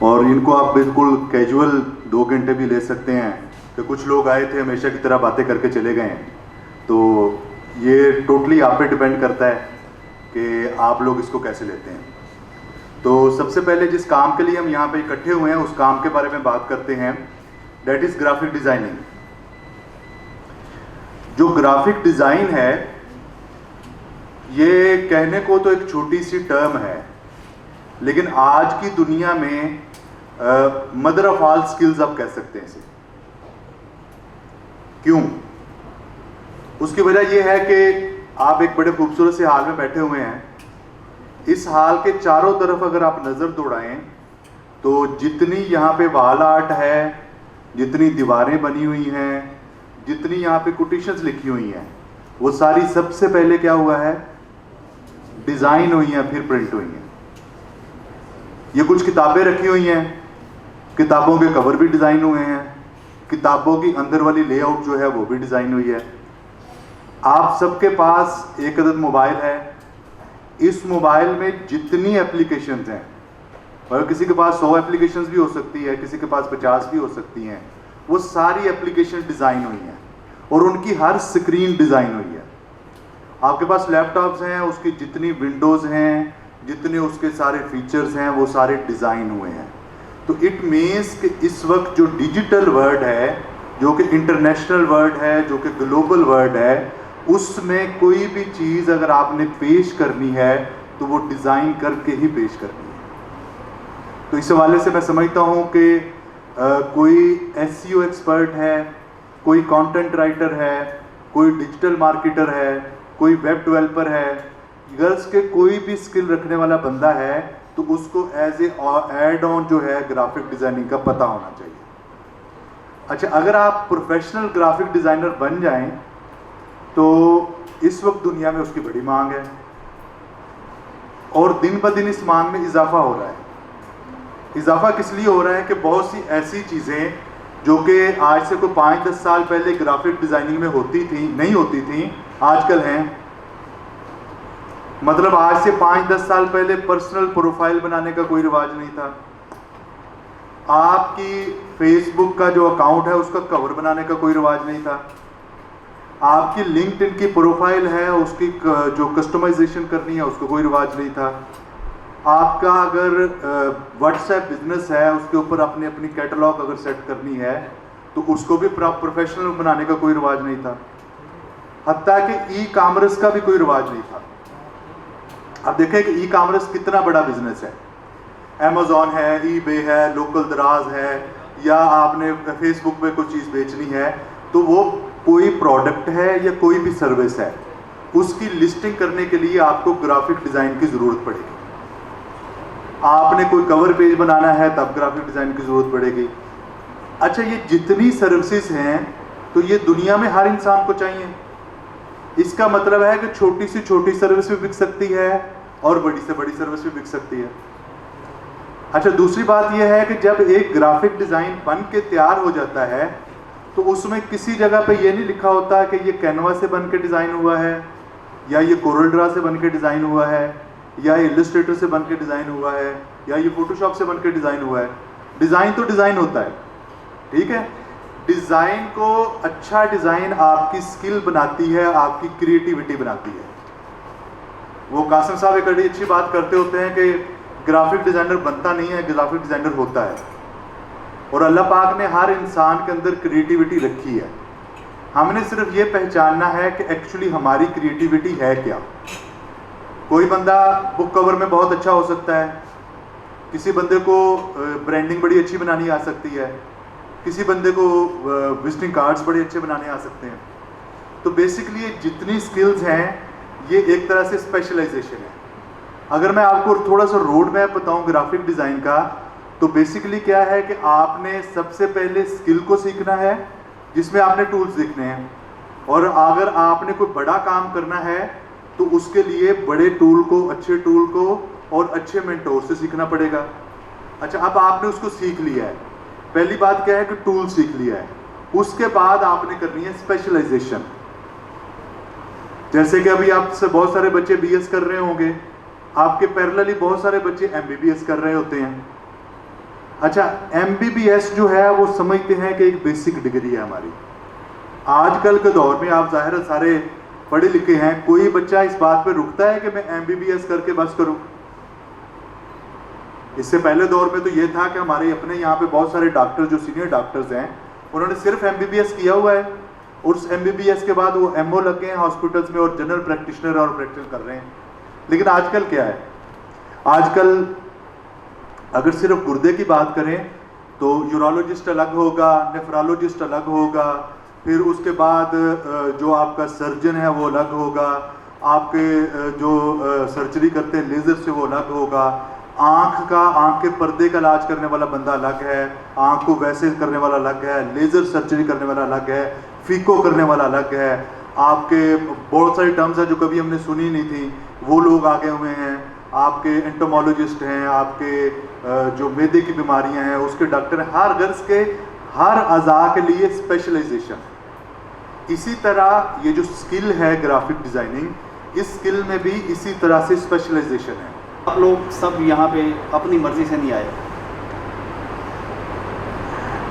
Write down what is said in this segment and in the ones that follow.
और इनको आप बिल्कुल कैजुअल 2 घंटे भी ले सकते हैं कि कुछ लोग आए थे हमेशा की तरह बातें करके चले गए हैं। तो ये टोटली आप पे डिपेंड करता है कि आप लोग इसको कैसे लेते हैं। तो सबसे पहले जिस काम के लिए हम यहाँ पे इकट्ठे हुए हैं उस काम के बारे में बात करते हैं, डेट इज़ ग्राफिक डिज़ाइनिंग। जो ग्राफिक डिज़ाइन है ये कहने को तो एक छोटी सी टर्म है, लेकिन आज की दुनिया में मदर ऑफ ऑल स्किल्स आप कह सकते हैं इसे। क्यों? उसकी वजह यह है कि आप एक बड़े खूबसूरत से हाल में बैठे हुए हैं। इस हाल के चारों तरफ अगर आप नज़र दौड़ाएं तो जितनी यहाँ पे वॉल आर्ट है, जितनी दीवारें बनी हुई हैं, जितनी यहाँ पे कोटेशंस लिखी हुई हैं, वो सारी सबसे पहले क्या हुआ है? डिज़ाइन हुई हैं, फिर प्रिंट हुई हैं। ये कुछ किताबें रखी हुई हैं, किताबों के कवर भी डिज़ाइन हुए हैं, किताबों की अंदर वाली लेआउट जो है वो भी डिज़ाइन हुई है। आप सबके पास एक अदद मोबाइल है, इस मोबाइल में जितनी एप्लीकेशंस हैं, और किसी के पास 100 एप्लीकेशंस भी हो सकती है, किसी के पास 50 भी हो सकती हैं, वो सारी एप्लीकेशन डिज़ाइन हुई हैं और उनकी हर स्क्रीन डिज़ाइन हुई है। आपके पास लैपटॉप्स हैं, उसकी जितनी विंडोज़ हैं, जितने उसके सारे फीचर्स हैं, वो सारे डिज़ाइन हुए हैं। तो इट मीन्स कि इस वक्त जो डिजिटल वर्ल्ड है, जो कि इंटरनेशनल वर्ल्ड है, जो कि ग्लोबल वर्ल्ड है, उसमें कोई भी चीज़ अगर आपने पेश करनी है तो वो डिज़ाइन करके ही पेश करनी है। तो इस हवाले से मैं समझता हूँ कि कोई एसईओ एक्सपर्ट है, कोई कंटेंट राइटर है, कोई डिजिटल मार्केटर है, कोई वेब डेवलपर है, गर्ल्स के कोई भी स्किल रखने वाला बंदा है तो उसको एज ए एड ऑन जो है ग्राफिक डिज़ाइनिंग का पता होना चाहिए। अच्छा, अगर आप प्रोफेशनल ग्राफिक डिज़ाइनर बन जाएं तो इस वक्त दुनिया में उसकी बड़ी मांग है और दिन ब दिन इस मांग में इजाफा हो रहा है। इजाफा किस लिए हो रहा है कि बहुत सी ऐसी चीज़ें जो कि आज से कोई 5-10 साल पहले ग्राफिक डिज़ाइनिंग में होती थी, नहीं होती थी, आजकल हैं। मतलब आज से 5-10 साल पहले पर्सनल प्रोफाइल बनाने का कोई रिवाज नहीं था। आपकी फेसबुक का जो अकाउंट है उसका कवर बनाने का कोई रिवाज नहीं था। आपकी लिंक्डइन की प्रोफाइल है उसकी जो कस्टमाइजेशन करनी है उसको कोई रिवाज नहीं था। आपका अगर व्हाट्सएप बिजनेस है उसके ऊपर अपनी कैटलॉग अगर सेट करनी है तो उसको भी प्रोफेशनल बनाने का कोई रिवाज नहीं था। हत्ता कि ई कामर्स का भी कोई रिवाज नहीं था। अब देखें कि ई कामर्स कितना बड़ा बिजनेस है। अमेज़ॉन है, ईबे है, लोकल दराज है, या आपने फेसबुक पे कोई चीज़ बेचनी है तो वो कोई प्रोडक्ट है या कोई भी सर्विस है, उसकी लिस्टिंग करने के लिए आपको ग्राफिक डिज़ाइन की ज़रूरत पड़ेगी। आपने कोई कवर पेज बनाना है तब ग्राफिक डिज़ाइन की ज़रूरत पड़ेगी। अच्छा, ये जितनी सर्विसेज हैं तो ये दुनिया में हर इंसान को चाहिए। इसका मतलब है कि छोटी से छोटी सर्विस भी बिक सकती है और बड़ी से बड़ी सर्विस भी बिक सकती है। अच्छा, दूसरी बात यह है कि जब एक ग्राफिक डिज़ाइन बन के तैयार हो जाता है तो उसमें किसी जगह पे ये नहीं लिखा होता कि ये कैनवा से बन के डिज़ाइन हुआ है, या ये कोरल ड्रा से बन के डिज़ाइन हुआ है, या इलस्ट्रेटर से बन के डिज़ाइन हुआ है, या ये फोटोशॉप से बन के डिज़ाइन हुआ है। डिज़ाइन तो डिज़ाइन होता है, ठीक है। डिज़ाइन को, अच्छा डिज़ाइन आपकी स्किल बनाती है, आपकी क्रिएटिविटी बनाती है। वो कासिम साहब एक बड़ी अच्छी बात करते होते हैं कि ग्राफिक डिज़ाइनर बनता नहीं है, ग्राफिक डिज़ाइनर होता है। और अल्लाह पाक ने हर इंसान के अंदर क्रिएटिविटी रखी है। हमने सिर्फ ये पहचानना है कि एक्चुअली हमारी क्रिएटिविटी है क्या। कोई बंदा बुक कवर में बहुत अच्छा हो सकता है, किसी बंदे को ब्रांडिंग बड़ी अच्छी बनानी आ सकती है, किसी बंदे को विजिटिंग कार्ड्स बड़े अच्छे बनाने आ सकते हैं। तो बेसिकली ये जितनी स्किल्स हैं ये एक तरह से स्पेशलाइजेशन है। अगर मैं आपको थोड़ा सा रोड मैप बताऊं ग्राफिक डिज़ाइन का, तो बेसिकली क्या है कि आपने सबसे पहले स्किल को सीखना है जिसमें आपने टूल्स सीखने हैं, और अगर आपने कोई बड़ा काम करना है तो उसके लिए बड़े टूल को, अच्छे टूल को और अच्छे मेंटोर से सीखना पड़ेगा। अच्छा, अब आपने उसको सीख लिया है, पहली बात क्या है कि टूल सीख लिया है, उसके बाद आपने करनी है स्पेशलाइजेशन। जैसे कि अभी आपसे बहुत सारे बच्चे बीएस कर रहे होंगे, आपके पैरेलली बहुत सारे बच्चे एमबीबीएस कर रहे होते हैं। अच्छा, MBBS जो है वो समझते हैं कि एक बेसिक डिग्री है हमारी। आजकल के दौर में आप जाहिर है सारे पढ़े लिखे हैं, कोई बच्चा इस बात पे रुकता है कि मैं MBBS करके बस करूं? इससे पहले दौर में तो ये था कि हमारे अपने यहाँ पे बहुत सारे डॉक्टर जो सीनियर डॉक्टर्स हैं उन्होंने सिर्फ MBBS किया हुआ है, और उस MBBS के बाद वो MO लग गए हैं हॉस्पिटल्स में और जनरल प्रैक्टिशनर और प्रैक्टिस कर रहे हैं। लेकिन आजकल क्या है, आजकल अगर सिर्फ गुर्दे की बात करें तो यूरोलॉजिस्ट अलग होगा, नेफ्रोलॉजिस्ट अलग होगा, फिर उसके बाद जो आपका सर्जन है वो अलग होगा, आपके जो सर्जरी करते हैं लेज़र से वो अलग होगा, आँख के पर्दे का इलाज करने वाला बंदा अलग है, आँख को वैसे करने वाला अलग है, लेज़र सर्जरी करने वाला अलग है, फीको करने वाला अलग है, आपके बहुत सारी टर्म्स हैं जो कभी हमने सुनी नहीं थी, वो लोग आगे हुए हैं, आपके एंटोमोलॉजिस्ट हैं, आपके जो मैदे की बीमारियां हैं उसके डॉक्टर हैं, हर गर्ज के हर अज़ा के लिए स्पेशलाइजेशन। इसी तरह ये जो स्किल है ग्राफिक डिज़ाइनिंग, इस स्किल में भी इसी तरह से स्पेशलाइजेशन है। आप लोग सब यहाँ पे अपनी मर्जी से नहीं आए।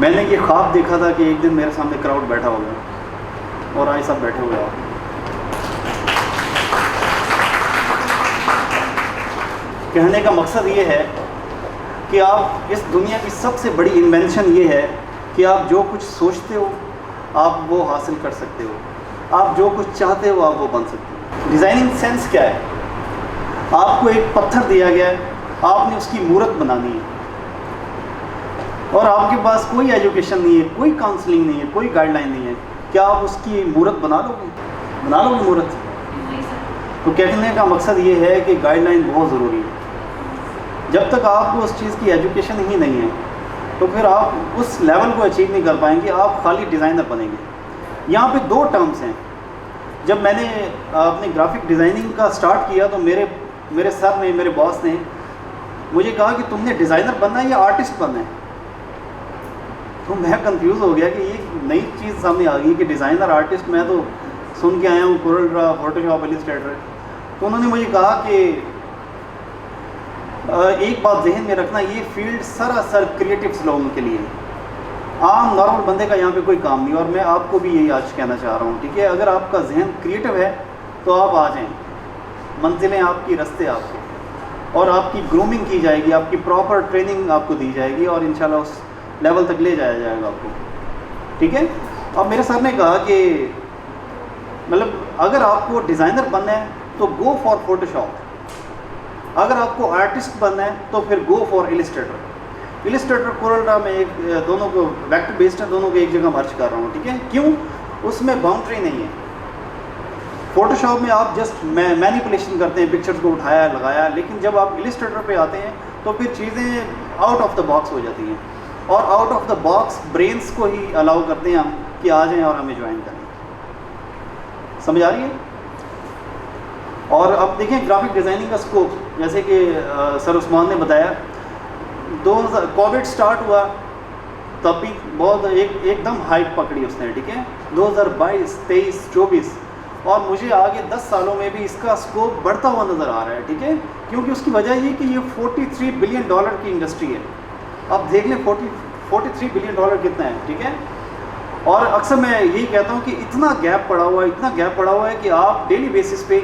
मैंने ये ख्वाब देखा था कि एक दिन मेरे सामने क्राउड बैठा होगा और आज सब बैठे हुए हैं। कहने का मकसद ये है कि आप इस दुनिया की सबसे बड़ी इन्वेंशन ये है कि आप जो कुछ सोचते हो आप वो हासिल कर सकते हो, आप जो कुछ चाहते हो आप वो बन सकते हो। डिज़ाइनिंग सेंस क्या है? आपको एक पत्थर दिया गया है, आपने उसकी मूर्त बनानी है और आपके पास कोई एजुकेशन नहीं है, कोई काउंसलिंग नहीं है, कोई गाइडलाइन नहीं है। क्या आप उसकी मूर्त बना लोगे मूर्त? तो कहने का मकसद ये है कि गाइडलाइन बहुत ज़रूरी है। जब तक आपको उस चीज़ की एजुकेशन ही नहीं है तो फिर आप उस लेवल को अचीव नहीं कर पाएंगे, आप खाली डिज़ाइनर बनेंगे। यहाँ पे दो टर्म्स हैं। जब मैंने अपने ग्राफिक डिज़ाइनिंग का स्टार्ट किया तो मेरे सर ने, मेरे बॉस ने मुझे कहा कि तुमने डिज़ाइनर बनना है या आर्टिस्ट बनना है? तो मैं कंफ्यूज हो गया कि ये नई चीज़ सामने आ गई कि डिज़ाइनर आर्टिस्ट। मैं तो सुन के आया हूँ कोरल ड्रा, फोटोशॉप, इलस्ट्रेटर। तो उन्होंने मुझे कहा कि एक बात जहन में रखना, ये फील्ड सरासर क्रिएटिव्स लोगों के लिए, आम नॉर्मल बंदे का यहाँ पे कोई काम नहीं। और मैं आपको भी यही आज कहना चाह रहा हूँ, ठीक है? अगर आपका जहन क्रिएटिव है तो आप आ जाएं, मंजिलें आपकी, रास्ते आपके, और आपकी ग्रूमिंग की जाएगी, आपकी प्रॉपर ट्रेनिंग आपको दी जाएगी और इंशाल्लाह उस लेवल तक ले जाया जाएगा आपको, ठीक है? अब मेरे सर ने कहा कि मतलब अगर आपको डिज़ाइनर बनना है तो गो फॉर फोटोशॉप, अगर आपको आर्टिस्ट बनना है तो फिर go for Illustrator. Illustrator Corel Draw में एक दोनों को वेक्टर बेस्ड है, दोनों को एक जगह मर्ज कर रहा हूँ, ठीक है? क्यों? उसमें बाउंड्री नहीं है। फोटोशॉप में आप जस्ट मैनिपुलेशन करते हैं, पिक्चर्स को उठाया लगाया, लेकिन जब आप इलस्ट्रेटर पे आते हैं तो फिर चीज़ें आउट ऑफ द बॉक्स हो जाती हैं, और out of the box brains को ही अलाउ करते हैं हम कि आ जाएं और हमें ज्वाइन करें। समझ आ रही है? और अब देखें ग्राफिक डिज़ाइनिंग का स्कोप, जैसे कि सर उस्मान ने बताया, 2000 कोविड स्टार्ट हुआ तब भी बहुत एकदम हाइप पकड़ी उसने, ठीक है? 2022, 23, 24 और मुझे आगे 10 सालों में भी इसका स्कोप बढ़ता हुआ नज़र आ रहा है, ठीक है? क्योंकि उसकी वजह ये कि ये $43 बिलियन की इंडस्ट्री है। अब देख लें 43 बिलियन डॉलर कितना है, ठीक है? और अक्सर मैं यही कहता हूँ कि इतना गैप पड़ा हुआ है कि आप डेली बेसिस पे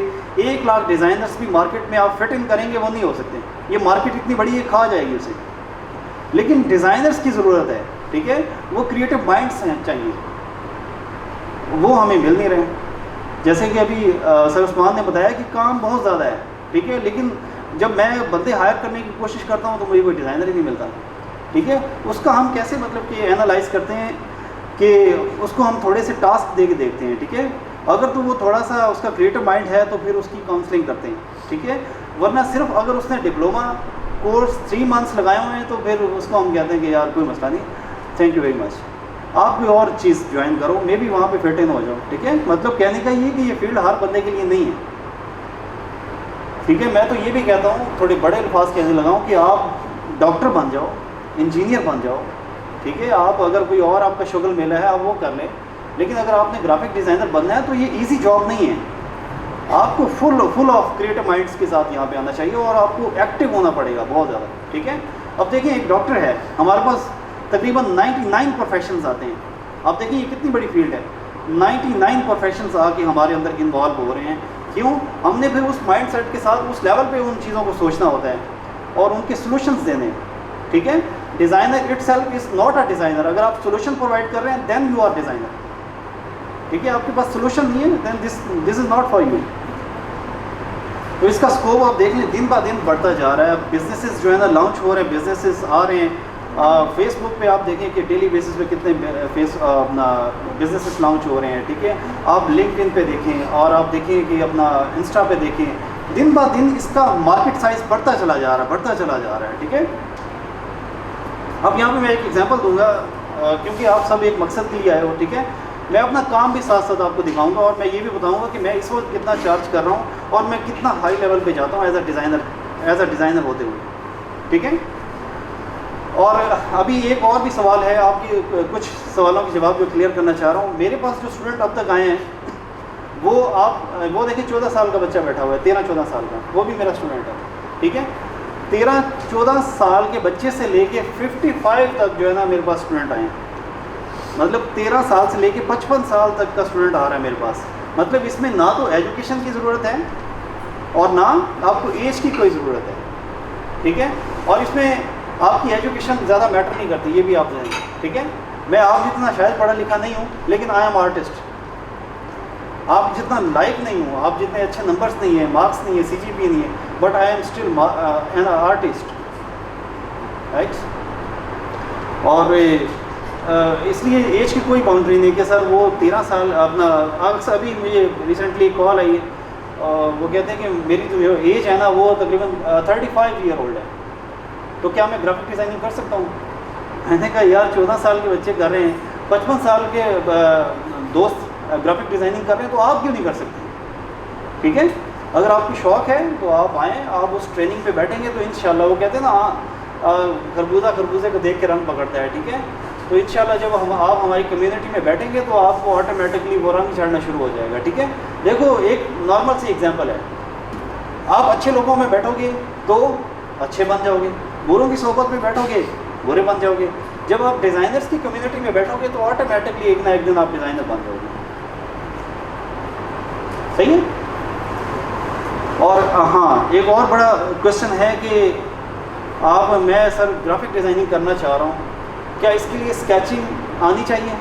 1 लाख डिज़ाइनर्स भी मार्केट में आप फिट इन करेंगे वो नहीं हो सकते। ये मार्केट इतनी बड़ी है, खा जाएगी उसे। लेकिन डिज़ाइनर्स की ज़रूरत है, ठीक है? वो क्रिएटिव माइंड्स हैं चाहिए, वो हमें मिल नहीं रहे। जैसे कि अभी सर उस्मान ने बताया कि काम बहुत ज़्यादा है, ठीक है? लेकिन जब मैं बंदे हायर करने की कोशिश करता हूँ तो मुझे कोई डिज़ाइनर ही नहीं मिलता, ठीक है? उसका हम कैसे मतलब कि एनालाइज करते हैं कि उसको हम थोड़े से टास्क दे के देखते हैं, ठीक है? अगर तो वो थोड़ा सा उसका क्रिएटिव माइंड है तो फिर उसकी काउंसलिंग करते हैं, ठीक है? वरना सिर्फ अगर उसने डिप्लोमा कोर्स 3 मंथ्स लगाए हुए हैं तो फिर उसको हम कहते हैं कि यार कोई मसला नहीं, थैंक यू वेरी मच, आप कोई और चीज़ ज्वाइन करो, मे भी वहाँ पे फिट इन हो जाओ, ठीक है? मतलब कहने का ये कि ये फील्ड हर बंदे के लिए नहीं है, ठीक है? मैं तो ये भी कहता हूँ, थोड़े बड़े अल्फाज कहने लगा हूँ कि आप डॉक्टर बन जाओ, इंजीनियर बन जाओ, ठीक है? आप अगर कोई और आपका शुगल मेला है आप वो कर लें, लेकिन अगर आपने ग्राफिक डिज़ाइनर बनना है तो ये इजी जॉब नहीं है। आपको फुल ऑफ क्रिएटिव माइंड्स के साथ यहाँ पे आना चाहिए और आपको एक्टिव होना पड़ेगा बहुत ज़्यादा, ठीक है? अब देखिए एक डॉक्टर है, हमारे पास तकरीबन 99 प्रोफेशंस आते हैं। आप देखिए ये कितनी बड़ी फील्ड है, 99 प्रोफेशंस आके हमारे अंदर इन्वॉल्व हो रहे हैं। क्यों? हमने फिर उस माइंड सेट के साथ उस लेवल पे उन चीज़ों को सोचना होता है और उनके सोल्यूशंस देने हैं। ठीक है, designer itself is not a designer. अगर आप सोल्यूशन प्रोवाइड कर रहे हैं देन यू आर डिज़ाइनर। ठीक है, आपके पास सोल्यूशन नहीं है then this is not for you. तो इसका स्कोप आप देख लें दिन ब दिन बढ़ता जा रहा है। बिजनेसेस जो है ना लॉन्च हो रहे हैं, बिजनेसेस आ रहे हैं। फेसबुक पे आप देखें कि डेली बेसिस पे कितने बिजनेसेस लॉन्च हो रहे हैं। ठीक है, आप लिंक्डइन पे देखें और आप देखें कि अपना इंस्टा पे देखें, दिन ब दिन इसका मार्केट साइज बढ़ता चला जा रहा है। ठीक है, अब यहाँ पे मैं एक एग्जांपल दूंगा क्योंकि आप सब एक मकसद के लिए आए हो। ठीक है, मैं अपना काम भी साथ साथ आपको दिखाऊंगा और मैं ये भी बताऊंगा कि मैं इस वक्त कितना चार्ज कर रहा हूँ और मैं कितना हाई लेवल पे जाता हूँ एज अ डिज़ाइनर होते हुए। ठीक है, और अभी एक और भी सवाल है, आपकी कुछ सवालों के जवाब जो क्लियर करना चाह रहा हूँ। मेरे पास जो स्टूडेंट अब तक आए हैं वो देखिए 14 साल का बच्चा बैठा हुआ है, 13-14 साल का, वो भी मेरा स्टूडेंट है। ठीक है, 13-14 साल के बच्चे से लेके 55 तक जो है ना मेरे पास स्टूडेंट आए हैं। मतलब 13 साल से लेके 55 साल तक का स्टूडेंट आ रहा है मेरे पास। मतलब इसमें ना तो एजुकेशन की ज़रूरत है और ना आपको एज की कोई ज़रूरत है। ठीक है, और इसमें आपकी एजुकेशन ज़्यादा मैटर नहीं करती, ये भी आप जानें। ठीक है, मैं आप जितना शायद पढ़ा लिखा नहीं हूँ लेकिन आई एम आर्टिस्ट। आप जितना लाइक नहीं हो, आप जितने अच्छे नंबर्स नहीं है, मार्क्स नहीं है, CGPA नहीं है, but I am still an artist, right. और इसलिए एज की कोई बाउंड्री नहीं कि सर वो 13 साल अपना। अभी मुझे रिसेंटली कॉल आई, वो कहते हैं कि मेरी जो एज है ना वो तकरीबन 35 ईयर ओल्ड है, तो क्या मैं ग्राफिक डिज़ाइनिंग कर सकता हूँ? मैंने कहा यार 14 साल के बच्चे कर रहे हैं, 55 साल के दोस्त ग्राफिक डिज़ाइनिंग कर रहे हैं, तो आप क्यों नहीं कर सकते? ठीक है, अगर आपको शौक़ है तो आप आएँ, आप उस ट्रेनिंग पे बैठेंगे तो इंशाल्लाह, वो कहते हैं ना खरबूजे को देख के रंग पकड़ता है। ठीक है, तो इंशाल्लाह जब आप हमारी कम्युनिटी में बैठेंगे तो आपको ऑटोमेटिकली वो रंग चढ़ना शुरू हो जाएगा। ठीक है, देखो एक नॉर्मल सी एग्जांपल है, आप अच्छे लोगों में बैठोगे तो अच्छे बन जाओगे, बुरों की सोबत में बैठोगे बुरे बन जाओगे। जब आप डिज़ाइनर्स की कम्युनिटी में बैठोगे तो ऑटोमेटिकली एक ना एक दिन आप डिज़ाइनर बन जाओगे। सही है। और हाँ, एक और बड़ा क्वेश्चन है कि मैं सर ग्राफिक डिज़ाइनिंग करना चाह रहा हूँ, क्या इसके लिए स्केचिंग आनी चाहिए?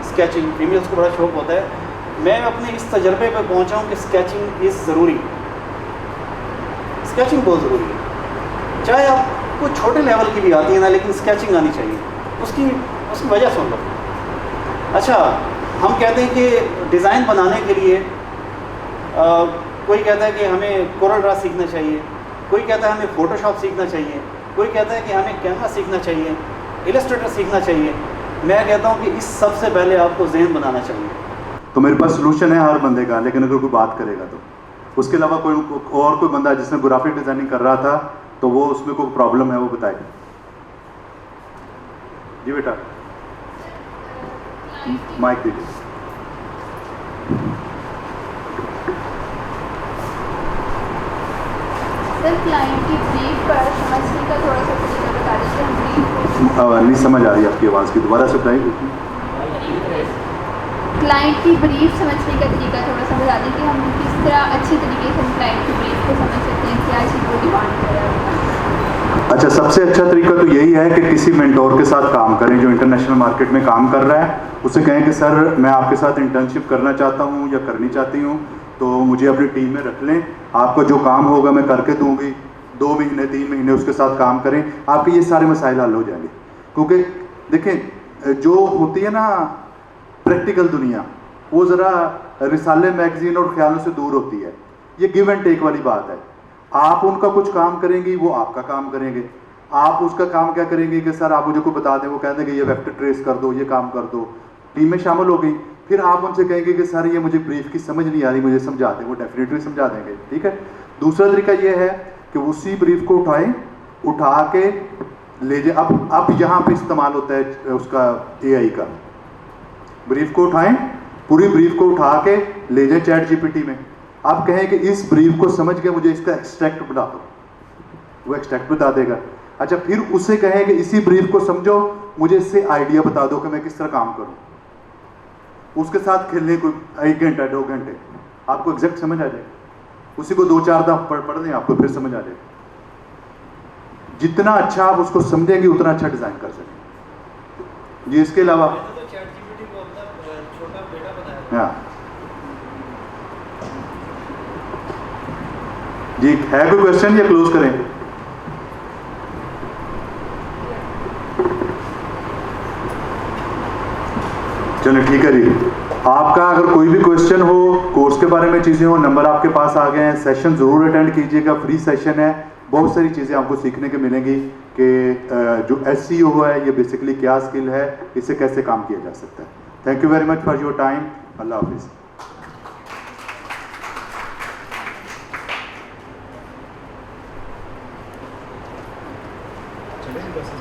स्केचिंग फीमेल्स को बड़ा शौक होता है। मैं अपने इस तजर्बे पर पहुँचा हूँ कि स्केचिंग इज़ ज़रूरी, स्केचिंग बहुत ज़रूरी है। चाहे आपको छोटे लेवल की भी आती है ना, लेकिन स्केचिंग आनी चाहिए। उसकी वजह सुन लो। अच्छा, हम कहते हैं कि डिज़ाइन बनाने के लिए कोई कहता है कि हमें कोरल ड्रा सीखना चाहिए, कोई कहता है हमें फ़ोटोशॉप सीखना चाहिए, कोई कहता है कि हमें कैमरा सीखना चाहिए, इलस्ट्रेटर सीखना चाहिए। मैं कहता हूँ कि इस सबसे पहले आपको ज़हन बनाना चाहिए। तो मेरे पास सोल्यूशन है हर बंदे का, लेकिन अगर कोई बात करेगा तो उसके अलावा कोई बंदा जिसने ग्राफिक डिज़ाइनिंग कर रहा था तो वो उसमें कोई प्रॉब्लम है वो बताए। जी बेटा, माइक दीजिए। सर क्लाइंट की ब्रीफ पर समझने का थोड़ा सा तरीका बता दीजिए। हम ब्रीफ नहीं समझ आ रही आपकी आवाज़ की, दोबारा से बताइए। क्लाइंट की ब्रीफ समझने का तरीका थोड़ा सा बता दें कि हम किस तरह अच्छी तरीके से हम क्लाइंट की ब्रीफ को समझ सकते हैं, क्या चीज़ को डिमांड कर रहा है। अच्छा, सबसे अच्छा तरीका तो यही है कि किसी मेंटोर के साथ काम करें जो इंटरनेशनल मार्केट में काम कर रहा है। उसे कहें कि सर मैं आपके साथ इंटर्नशिप करना चाहता हूँ या करनी चाहती हूँ, तो मुझे अपनी टीम में रख लें, आपका जो काम होगा मैं करके दूंगी। 2 महीने 3 महीने उसके साथ काम करें, आपके ये सारे मसाइल हल हो जाएंगे। क्योंकि देखें, जो होती है ना प्रैक्टिकल दुनिया, वो ज़रा रिसाले मैगजीन और ख्यालों से दूर होती है। ये गिव एंड टेक वाली बात है। आप उनका कुछ काम करेंगी, वो आपका काम करेंगे। आप उसका काम क्या करेंगे कि सर आप मुझे को बता दें, वो कह देंगे ये वेक्टर ट्रेस कर दो, ये काम कर दो, टीम में शामिल हो गई। फिर आप उनसे कहेंगे कि सर ये मुझे ब्रीफ की समझ नहीं आ रही, मुझे समझा दें, वो डेफिनेटली समझा देंगे। ठीक है। दूसरा तरीका ये है कि उसी ब्रीफ को उठा के ले जाए। अब यहाँ पे इस्तेमाल होता है उसका AI का। ब्रीफ को उठाएं, पूरी ब्रीफ को उठा के ले जाए चैट GPT में। आप कहें कि इस ब्रीफ को समझ के मुझे इसका एक्सट्रैक्ट बता दो, वो एक्सट्रैक्ट बता देगा। अच्छा, फिर उसे कहें कि इसी ब्रीफ को समझो, मुझे इससे आइडिया बता दो कि मैं किस तरह काम करूं। उसके साथ खेलने कोई 1 घंटा 2 घंटे, आपको एग्जैक्ट समझ आ जाए। उसी को 2-4 दफा पढ़ दें, आपको फिर समझ आ जाए। जितना अच्छा आप उसको समझेंगे उतना अच्छा डिजाइन कर सकेंगे जी। इसके अलावा हाँ जी, है कोई क्वेश्चन या क्लोज करें? चलो ठीक है जी। आपका अगर कोई भी क्वेश्चन हो, कोर्स के बारे में चीज़ें हो, नंबर आपके पास आ गए हैं। सेशन ज़रूर अटेंड कीजिएगा, फ्री सेशन है। बहुत सारी चीज़ें आपको सीखने के मिलेंगी कि जो SEO है ये बेसिकली क्या स्किल है, इससे कैसे काम किया जा सकता है। Thank you very much for your time. अल्लाह हाफिज़। चलें बस।